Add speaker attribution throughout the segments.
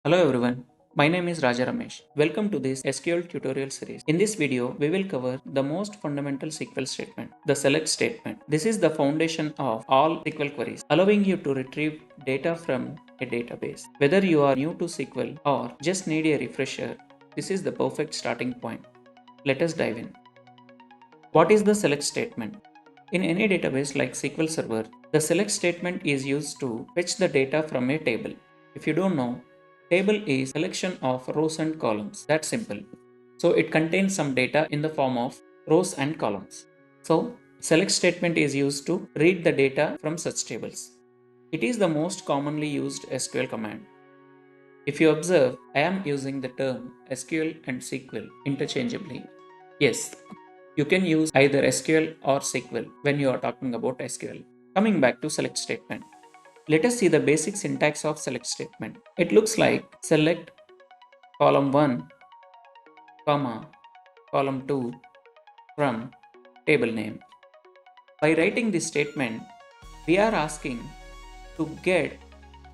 Speaker 1: Hello everyone, my name is Raja Ramesh. Welcome to this SQL tutorial series. In this video, we will cover the most fundamental SQL statement, the select statement. This is the foundation of all SQL queries, allowing you to retrieve data from a database. Whether you are new to SQL or just need a refresher, this is the perfect starting point. Let us dive in. What is the select statement? In any database like SQL Server, the select statement is used to fetch the data from a table. If you don't know, table is a collection of rows and columns. That's simple. So it contains some data in the form of rows and columns. So select statement is used to read the data from such tables. It is the most commonly used SQL command. If you observe, I am using the term SQL and SQL interchangeably. Yes, you can use either SQL or SQL when you are talking about SQL. Coming back to select statement. Let us see the basic syntax of select statement. It looks like select column 1, comma, column 2 from table name. By writing this statement, we are asking to get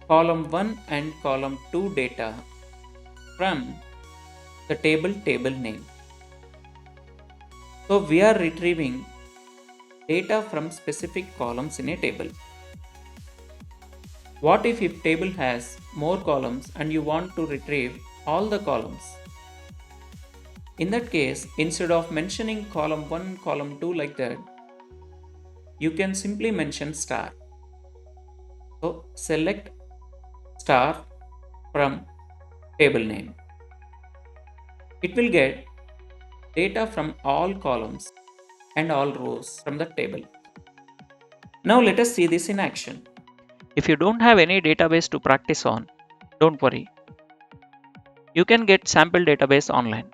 Speaker 1: column 1 and column 2 data from the table name. So we are retrieving data from specific columns in a table. What if table has more columns and you want to retrieve all the columns? In that case, instead of mentioning column 1, column 2 like that, you can simply mention star. So select star from table name. It will get data from all columns and all rows from the table. Now let us see this in action.
Speaker 2: If you don't have any database to practice on, don't worry. You can get sample database online.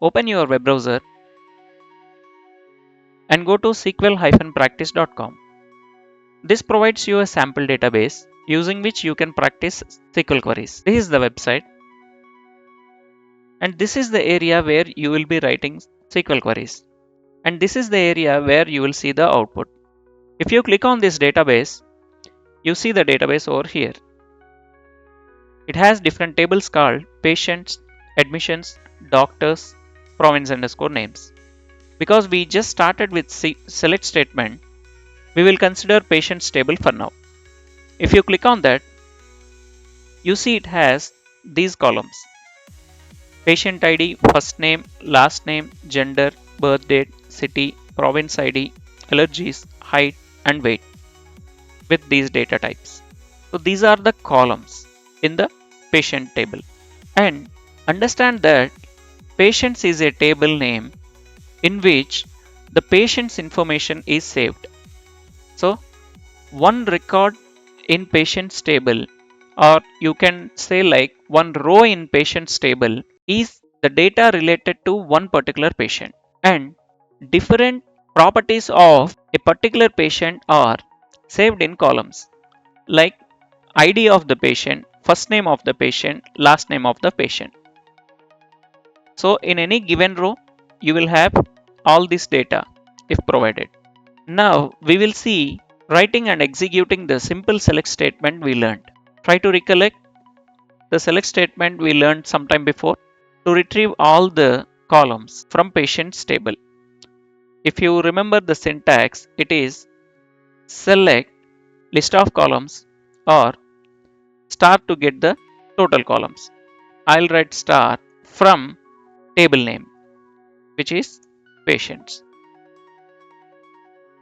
Speaker 2: Open your web browser and go to sql-practice.com. This provides you a sample database using which you can practice SQL queries. This is the website, and this is the area where you will be writing SQL queries. And this is the area where you will see the output. If you click on this database, you see the database over here. It has different tables called patients, admissions, doctors, province underscore names. Because we just started with select statement, we will consider patients table for now. If you click on that, you see it has these columns: patient ID, first name, last name, gender, birth date, city, province ID, allergies, height, and weight with these data types. So these are the columns in the patient table. And understand that patients is a table name in which the patient's information is saved. So one record in patient's table, or you can say like one row in patient's table, is the data related to one particular patient, and different properties of a particular patient are saved in columns like ID of the patient, first name of the patient, last name of the patient. So in any given row, you will have all this data if provided. Now we will see writing and executing the simple select statement we learned. Try to recollect the select statement we learned sometime before to retrieve all the columns from patient's table. If you remember the syntax, it is select list of columns or star to get the total columns. I'll write star from table name, which is patients.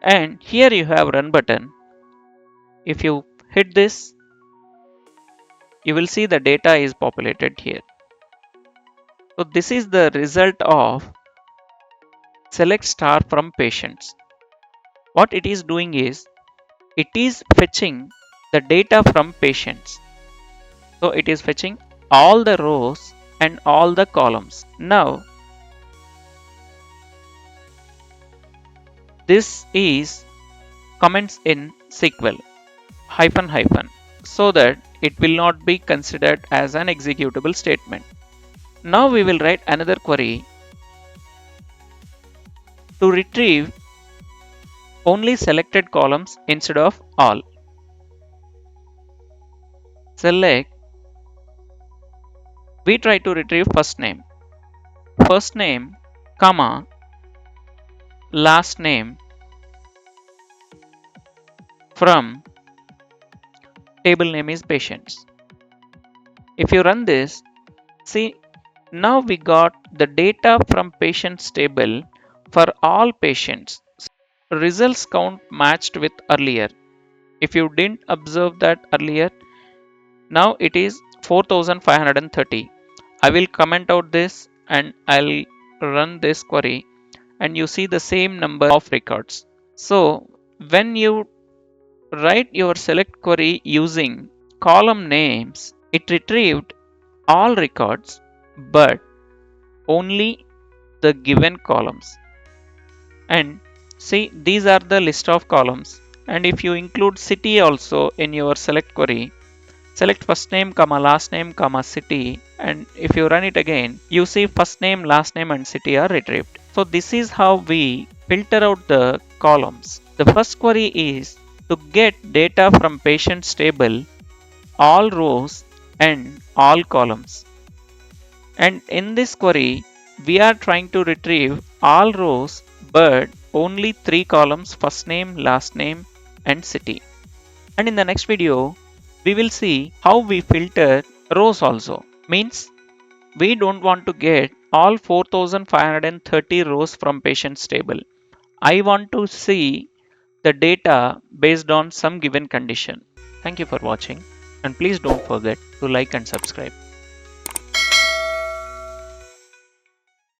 Speaker 2: And here you have run button. If you hit this, you will see the data is populated here. So this is the result of select star from patients. What it is doing is it is fetching the data from patients. So it is fetching all the rows and all the columns. Now this is comments in SQL hyphen hyphen so that it will not be considered as an executable statement. Now we will write another query to retrieve only selected columns instead of all. Select We try to retrieve first name, comma, last name from table name is patients. If you run this, see, now we got the data from patients table for all patients. Results count matched with earlier. If you didn't observe that earlier, now it is 4530. I will comment out this and I'll run this query and you see the same number of records. So when you write your select query using column names, it retrieved all records but only the given columns. And see, these are the list of columns. And if you include city also in your select query, select first name, comma, last name, comma, city, and if you run it again, you see first name, last name, and city are retrieved. So this is how we filter out the columns. The first query is to get data from patients table, all rows and all columns. And in this query, we are trying to retrieve all rows but only three columns: first name, last name, and city. And in the next video, we will see how we filter rows also. Means we don't want to get all 4530 rows from patients table. I want to see the data based on some given condition. Thank you for watching and please don't forget to like and subscribe.